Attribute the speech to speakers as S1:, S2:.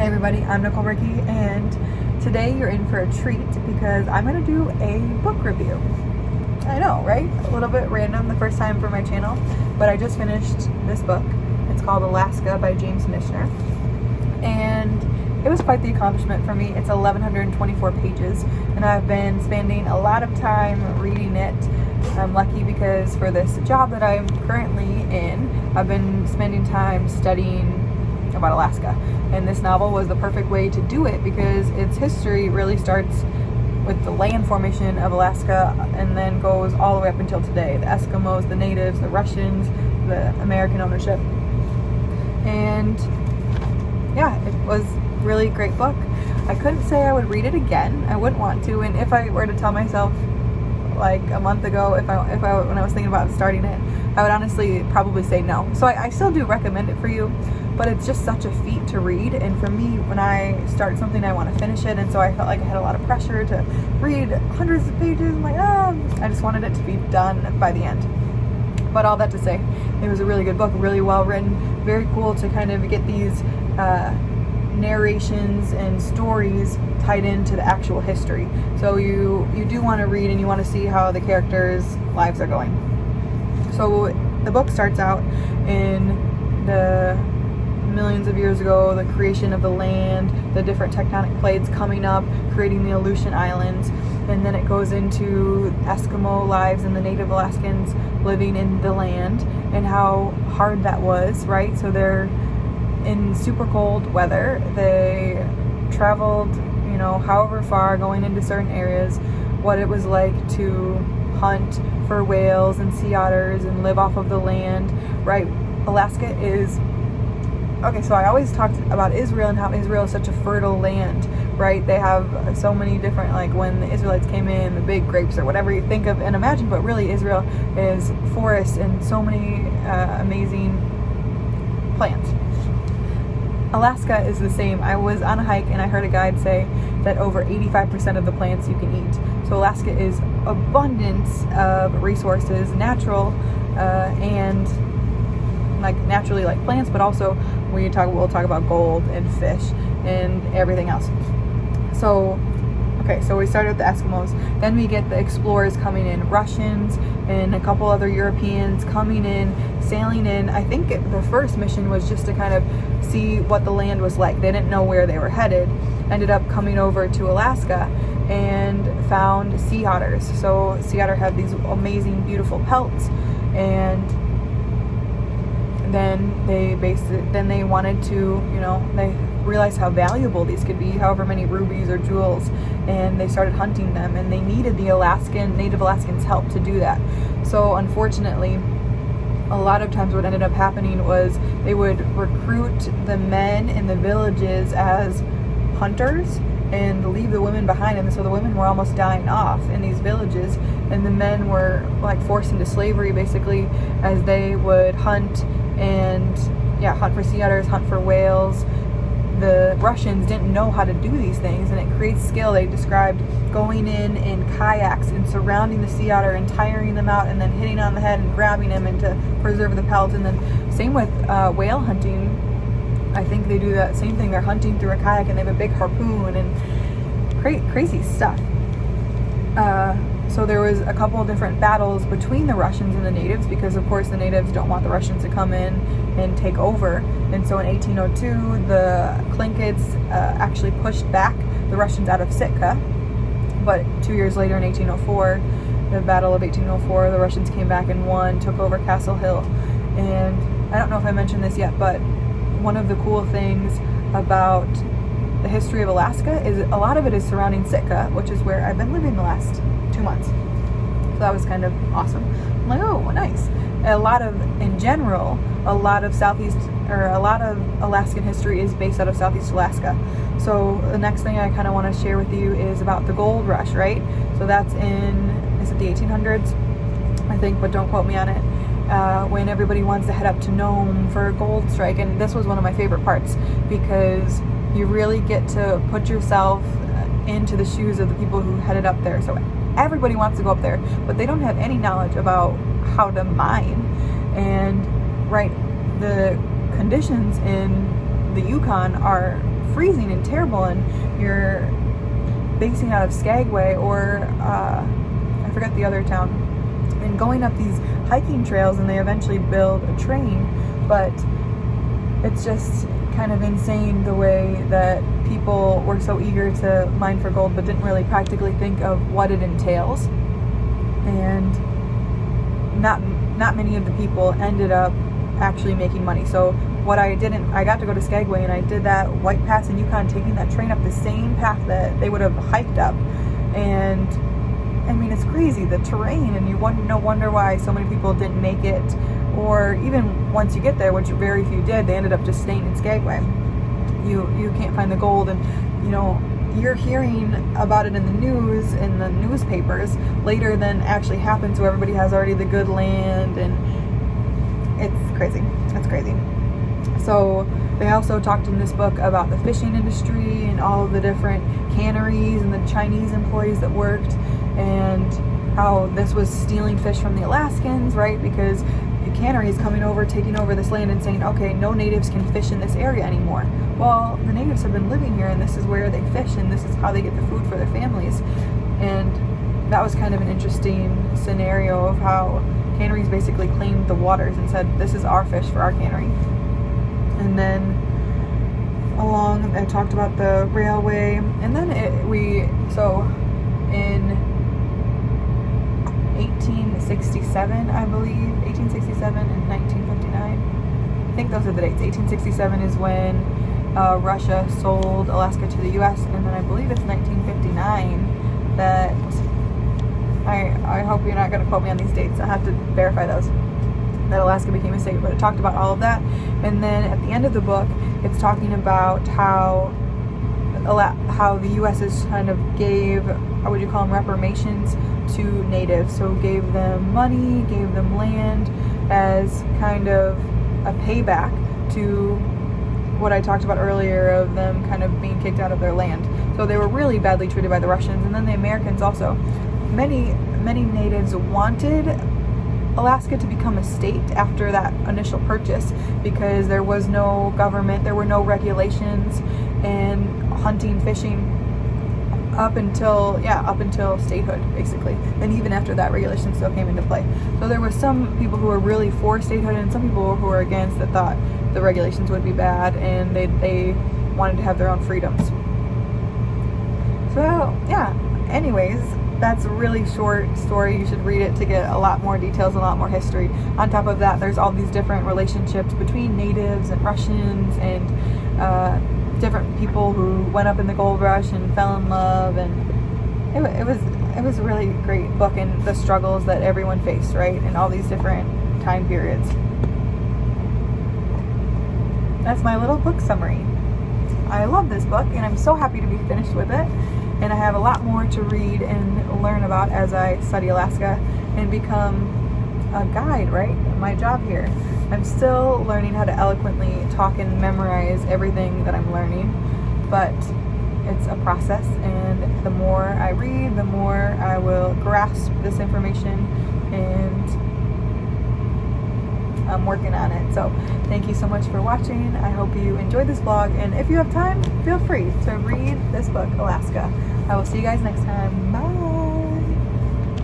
S1: Hey everybody, I'm Ricci, and today you're in for a treat because I'm going to do a book review. I know, right? A little bit random the first time for my channel, but I just finished this book. It's called Alaska by James Michener, and it was quite the accomplishment for me. It's 1,124 pages, and I've been spending a lot of time reading it. I'm lucky because for this job that I'm currently in, I've been spending time studying about Alaska, and this novel was the perfect way to do it because its history really starts with the land formation of Alaska and then goes all the way up until today. The Eskimos, the natives, the Russians, the American ownership. And yeah, it was a really great book. I couldn't say I would read it again. I wouldn't want to, and if I were to tell myself like a month ago, when I was thinking about starting it, I would honestly probably say no. So I still do recommend it for you, but it's just such a feat to read, and for me, when I start something, I want to finish it, and so I felt like I had a lot of pressure to read hundreds of pages. I'm like, I just wanted it to be done by the end. But all that to say, it was a really good book, really well written, very cool to kind of get these narrations and stories tied into the actual history. So you do want to read and you want to see how the characters' lives are going. So the book starts out in the millions of years ago, the creation of the land, the different tectonic plates coming up, creating the Aleutian Islands, and then it goes into Eskimo lives and the native Alaskans living in the land and how hard that was, right? So they're in super cold weather. They traveled, however far, going into certain areas, what it was like to hunt for whales and sea otters and live off of the land, right? Alaska is okay, so I always talked about Israel and how Israel is such a fertile land, right? They have so many different, like when the Israelites came in, the big grapes or whatever you think of and imagine, but really Israel is forests and so many amazing plants. Alaska is the same. I was on a hike and I heard a guide say that over 85% of the plants you can eat. So Alaska is abundance of resources, natural and like naturally like plants, but also we'll talk about gold and fish and everything else. So we started with the Eskimos, then we get the explorers coming in, Russians and a couple other Europeans coming in, sailing in. I think the first mission was just to kind of see what the land was like. They didn't know where they were headed. Ended up coming over to Alaska and found sea otters. So sea otter have these amazing, beautiful pelts, and then they wanted to, they realized how valuable these could be, however many rubies or jewels, and they started hunting them, and they needed the native Alaskans' help to do that. So unfortunately, a lot of times what ended up happening was they would recruit the men in the villages as hunters and leave the women behind, and so the women were almost dying off in these villages, and the men were like forced into slavery basically as they would hunt for sea otters, hunt for whales. The Russians didn't know how to do these things, and it creates skill. They described going in kayaks and surrounding the sea otter and tiring them out and then hitting on the head and grabbing them and to preserve the pelt. And then same with whale hunting. I think they do that same thing. They're hunting through a kayak and they have a big harpoon and crazy stuff. So there was a couple of different battles between the Russians and the natives because, of course, the natives don't want the Russians to come in and take over. And so in 1802, the Tlinkits actually pushed back the Russians out of Sitka. But 2 years later, in 1804, the Battle of 1804, the Russians came back and won, took over Castle Hill. And I don't know if I mentioned this yet, but one of the cool things about the history of Alaska is a lot of it is surrounding Sitka, which is where I've been living the last 2 months. So that was kind of awesome. I'm like, oh, nice. A lot of Alaskan history is based out of Southeast Alaska. So the next thing I kind of want to share with you is about the gold rush, right? So that's is it the 1800s? I think, but don't quote me on it. When everybody wants to head up to Nome for a gold strike. And this was one of my favorite parts because you really get to put yourself into the shoes of the people who headed up there. So everybody wants to go up there, but they don't have any knowledge about how to mine. And right, the conditions in the Yukon are freezing and terrible, and you're basing out of Skagway or I forget the other town, and going up these hiking trails, and they eventually build a train. But it's just kind of insane the way that people were so eager to mine for gold but didn't really practically think of what it entails. And not many of the people ended up actually making money. So what I got to go to Skagway, and I did that White Pass in Yukon, taking that train up the same path that they would have hiked up. And I mean, it's crazy, the terrain, and you wonder why so many people didn't make it. Or even once you get there, which very few did, they ended up just staying in Skagway. You can't find the gold, and you're hearing about it in the news, in the newspapers, later than actually happened, so everybody has already the good land, and it's crazy. It's crazy. So they also talked in this book about the fishing industry and all of the different canneries and the Chinese employees that worked, and how this was stealing fish from the Alaskans, right? Because the cannery is coming over, taking over this land and saying, okay, no natives can fish in this area anymore. Well, the natives have been living here, and this is where they fish, and this is how they get the food for their families. And that was kind of an interesting scenario of how canneries basically claimed the waters and said, this is our fish for our cannery. And then I talked about the railway, and then in 1867, I believe, 1867 and 1959. I think those are the dates. 1867 is when Russia sold Alaska to the U.S., and then I believe it's 1959 that, I hope you're not going to quote me on these dates, I have to verify those, that Alaska became a state. But it talked about all of that. And then at the end of the book, it's talking about how the U.S. is kind of gave, how would you call them, reparations to natives. So gave them money, gave them land as kind of a payback to what I talked about earlier of them kind of being kicked out of their land. So they were really badly treated by the Russians, and then the Americans also. Many natives wanted Alaska to become a state after that initial purchase, because there was no government, there were no regulations, and hunting, fishing up until statehood, basically. And even after that, regulations still came into play. So there were some people who were really for statehood, and some people who were against, that thought the regulations would be bad, and they wanted to have their own freedoms. So yeah, anyways, that's a really short story. You should read it to get a lot more details and a lot more history. On top of that, there's all these different relationships between natives and Russians, and different people who went up in the gold rush and fell in love, and it was a really great book, and the struggles that everyone faced, right, in all these different time periods. That's my little book summary. I love this book, and I'm so happy to be finished with it. And I have a lot more to read and learn about as I study Alaska and become a guide, right? My job here. I'm still learning how to eloquently talk and memorize everything that I'm learning, but it's a process, and the more I read, the more I will grasp this information, and I'm working on it. So thank you so much for watching. I hope you enjoyed this vlog, and if you have time, feel free to read this book, Alaska. I will see you guys next time. Bye.